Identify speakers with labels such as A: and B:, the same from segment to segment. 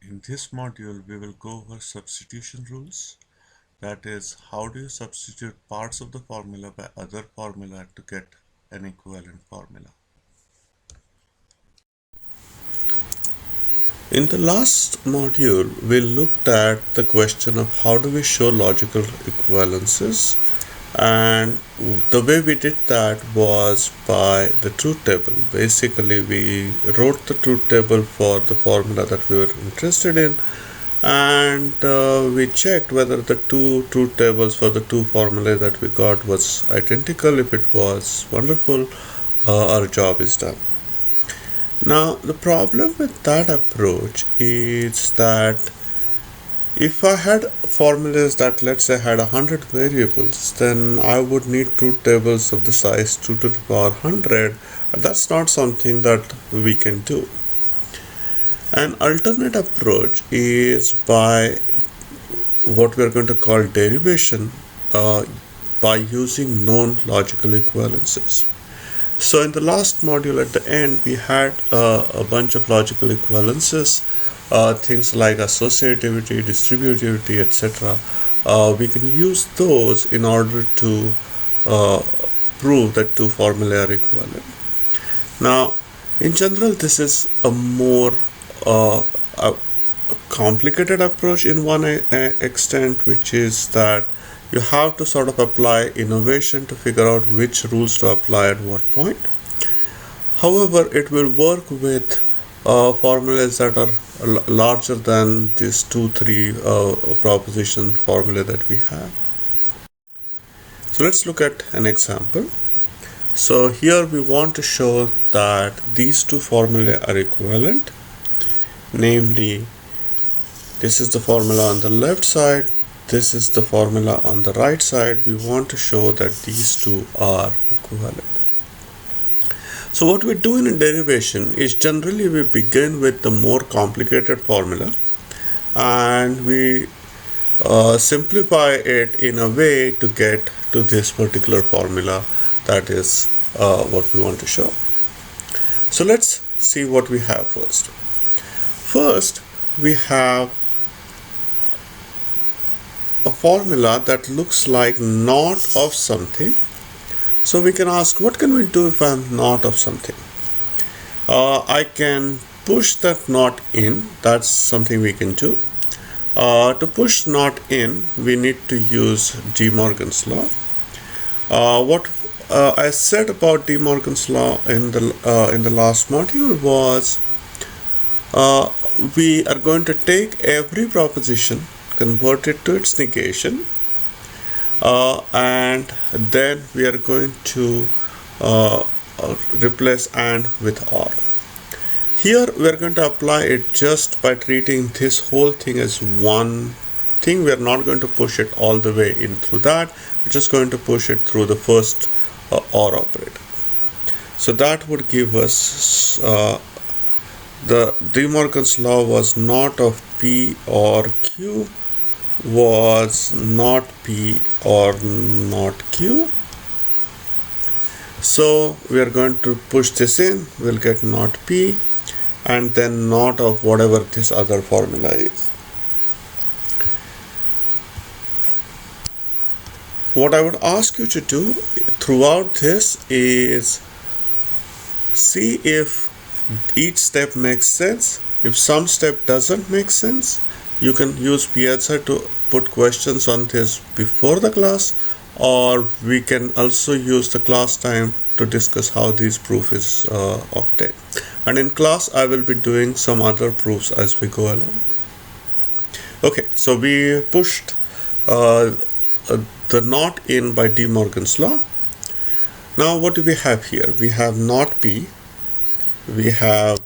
A: In this module, we will go over substitution rules. That is, how do you substitute parts of the formula by other formula to get an equivalent formula. In the last module, we looked at the question of how do we show logical equivalences, and the way we did that was by the truth table. Basically, we wrote the truth table for the formula that we were interested in, and we checked whether the two truth tables for the two formulae that we got was identical. If it was, wonderful, our job is done. Now the problem with that approach is that if I had formulas that, let's say, had 100 variables, then I would need truth tables of the size 2 to the power 100. That's not something that we can do. An alternate approach is by what we are going to call derivation by using known logical equivalences. So in the last module at the end, we had a bunch of logical equivalences, things like associativity, distributivity, etc. We can use those in order to prove that two formulae are equivalent. Now, in general, this is a more a complicated approach in one extent, which is that you have to sort of apply innovation to figure out which rules to apply at what point. However, it will work with formulas that are larger than these 2-3 proposition formula that we have. So let's look at an example. So here we want to show that these two formulae are equivalent. Namely, this is the formula on the left side, this is the formula on the right side. We want to show that these two are equivalent. So what we do in a derivation is generally we begin with the more complicated formula and we simplify it in a way to get to this particular formula. That is what we want to show. So let's see what we have first. First, we have a formula that looks like not of something. So we can ask, what can we do if I'm not of something? I can push that not in. That's something we can do. To push not in, we need to use De Morgan's law. What I said about De Morgan's law in the last module was we are going to take every proposition, convert it to its negation, and then we are going to replace and with or. Here we are going to apply it just by treating this whole thing as one thing. We are not going to push it all the way in through that. We're just going to push it through the first or operator. So that would give us the De Morgan's law was not of P or Q, was not P or not Q. So we are going to push this in, we'll get not P and then not of whatever this other formula is. What I would ask you to do throughout this is see if each step makes sense. If some step doesn't make sense, you can use Piazza to put questions on this before the class, or we can also use the class time to discuss how this proof is obtained. And in class, I will be doing some other proofs as we go along. Okay, so we pushed the not in by De Morgan's law. Now what do we have here? We have not P, we have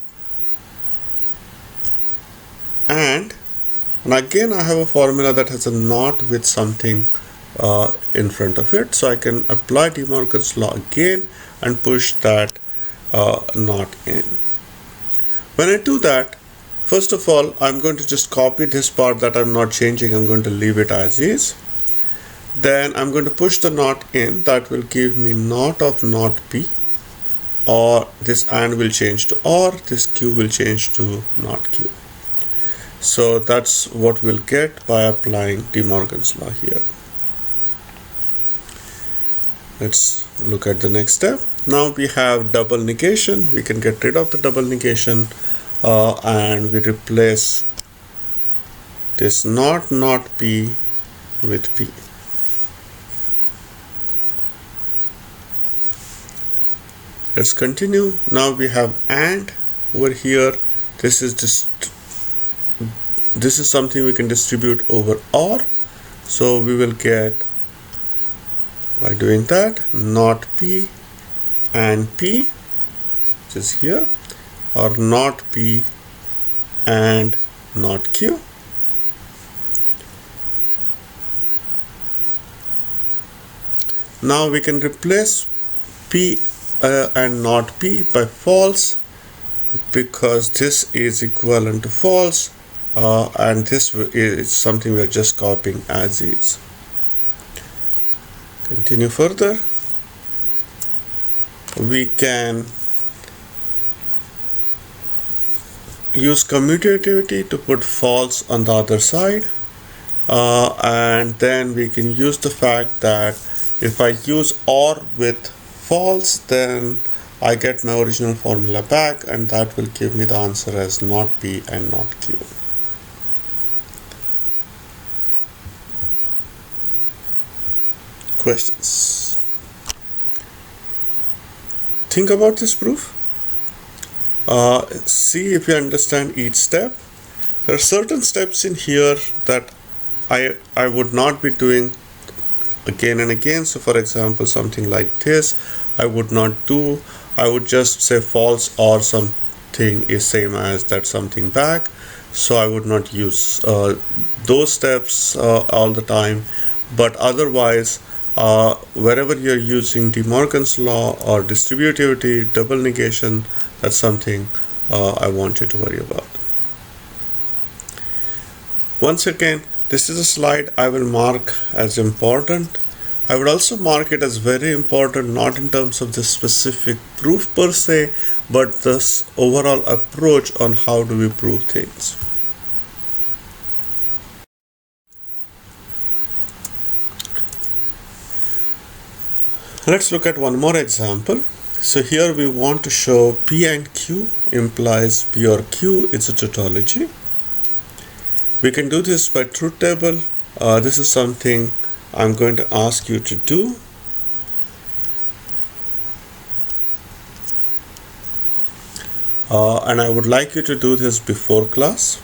A: and again I have a formula that has a not with something in front of it. So I can apply De Morgan's law again and push that not in. When I do that, first of all, I'm going to just copy this part that I'm not changing. I'm going to leave it as is. Then I'm going to push the not in. That will give me not of not P, or this and will change to or, this Q will change to not Q. So that's what we'll get by applying De Morgan's law here. Let's look at the next step. Now we have double negation. We can get rid of the double negation and we replace this not P with P. Let's continue. Now we have AND over here. This is something we can distribute over OR. So we will get, by doing that, not P and P, which is here, or not P and not Q. Now we can replace P and not P by false, because this is equivalent to false, and this is something we are just copying as is. Continue further. We can use commutativity to put false on the other side, and then we can use the fact that if I use OR with false, then I get my original formula back, and that will give me the answer as not P and not Q. Questions? Think about this proof. See if you understand each step. There are certain steps in here that I would not be doing again and again. So for example, something like this I would not do. I would just say false or something is same as that something back. So I would not use those steps all the time. But otherwise, wherever you're using De Morgan's law or distributivity, double negation, that's something I want you to worry about. Once again, this is a slide I will mark as important. I would also mark it as very important, not in terms of the specific proof per se, but this overall approach on how do we prove things. Let's look at one more example. So here we want to show P and Q implies P or Q. It's a tautology. We can do this by truth table. This is something I'm going to ask you to do. And I would like you to do this before class.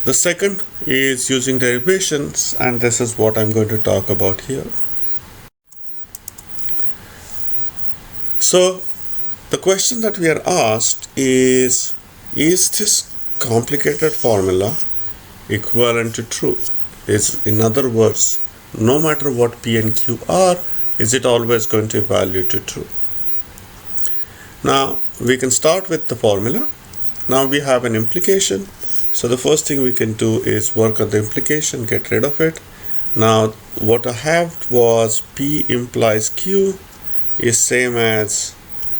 A: The second is using derivations, and this is what I'm going to talk about here. So the question that we are asked is this complicated formula equivalent to true? In other words, no matter what P and Q are, is it always going to evaluate to true? Now we can start with the formula. Now we have an implication. So the first thing we can do is work on the implication, get rid of it. Now what I have was P implies Q is same as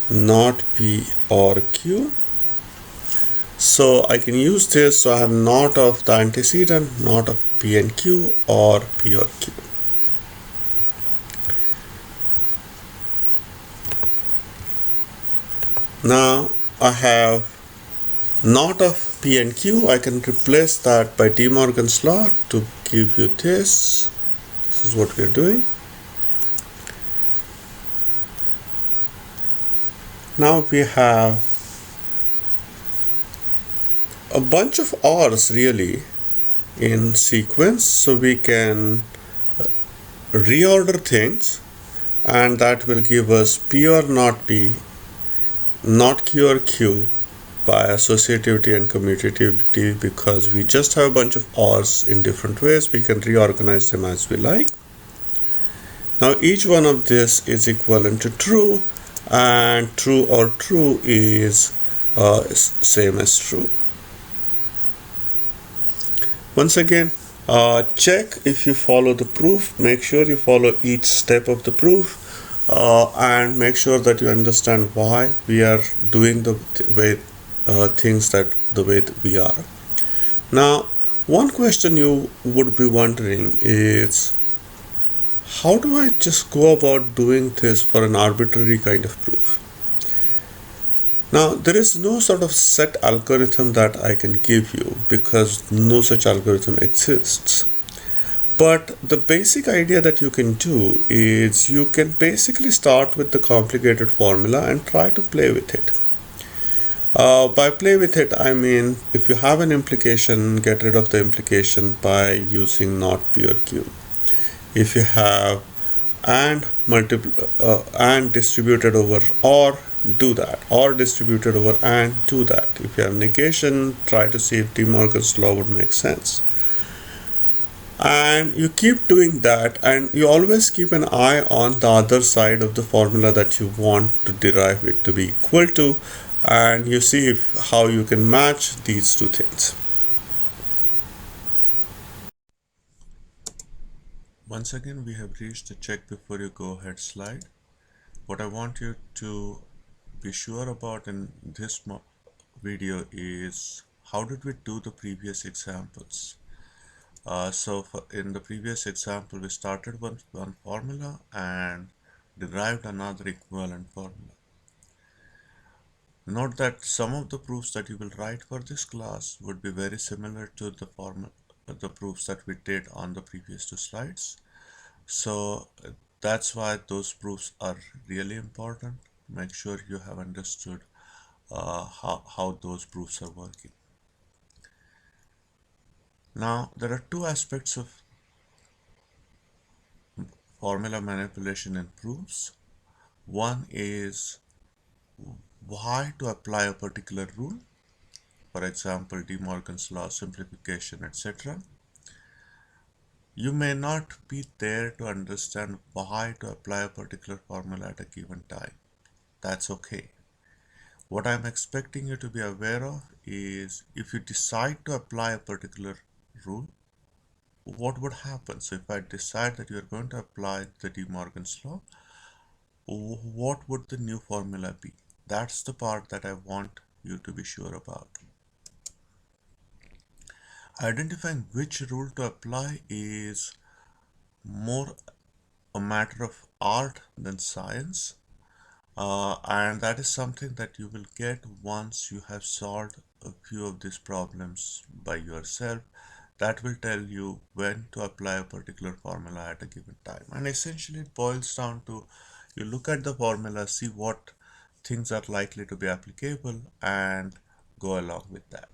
A: not P or Q. So I can use this. So I have not of the antecedent, not of P and Q, or P or Q. Now I have not of P and Q. I can replace that by De Morgan's law to give you this. This is what we are doing. Now we have a bunch of ORs really in sequence, so we can reorder things, and that will give us P or not P, not Q or Q by associativity and commutativity, because we just have a bunch of ORs in different ways. We can reorganize them as we like. Now each one of this is equivalent to true, and true or true is same as true. Once again, check if you follow the proof. Make sure you follow each step of the proof, and make sure that you understand why we are doing the way things that the way that we are. Now, one question you would be wondering is, how do I just go about doing this for an arbitrary kind of proof? Now, there is no sort of set algorithm that I can give you because no such algorithm exists. But the basic idea that you can do is you can basically start with the complicated formula and try to play with it. By play with it, I mean if you have an implication, get rid of the implication by using not P or Q. If you have and distributed over or, do that, or distributed over and, do that. If you have negation, try to see if De Morgan's law would make sense. And you keep doing that, and you always keep an eye on the other side of the formula that you want to derive it to be equal to, and you see how you can match these two things. Once again, we have reached the check before you go ahead slide. What I want you to be sure about in this video is how did we do the previous examples. In the previous example, we started with one formula and derived another equivalent formula. Note that some of the proofs that you will write for this class would be very similar to the proofs that we did on the previous two slides. So that's why those proofs are really important. Make sure you have understood how those proofs are working. Now, there are two aspects of formula manipulation in proofs. One is why to apply a particular rule, for example, De Morgan's law, simplification, etc. You may not be there to understand why to apply a particular formula at a given time. That's okay. What I'm expecting you to be aware of is if you decide to apply a particular rule, what would happen? So if I decide that you're going to apply the De Morgan's law, what would the new formula be? That's the part that I want you to be sure about. Identifying which rule to apply is more a matter of art than science, and that is something that you will get once you have solved a few of these problems by yourself. That will tell you when to apply a particular formula at a given time. And essentially it boils down to you look at the formula, see what things are likely to be applicable, and go along with that.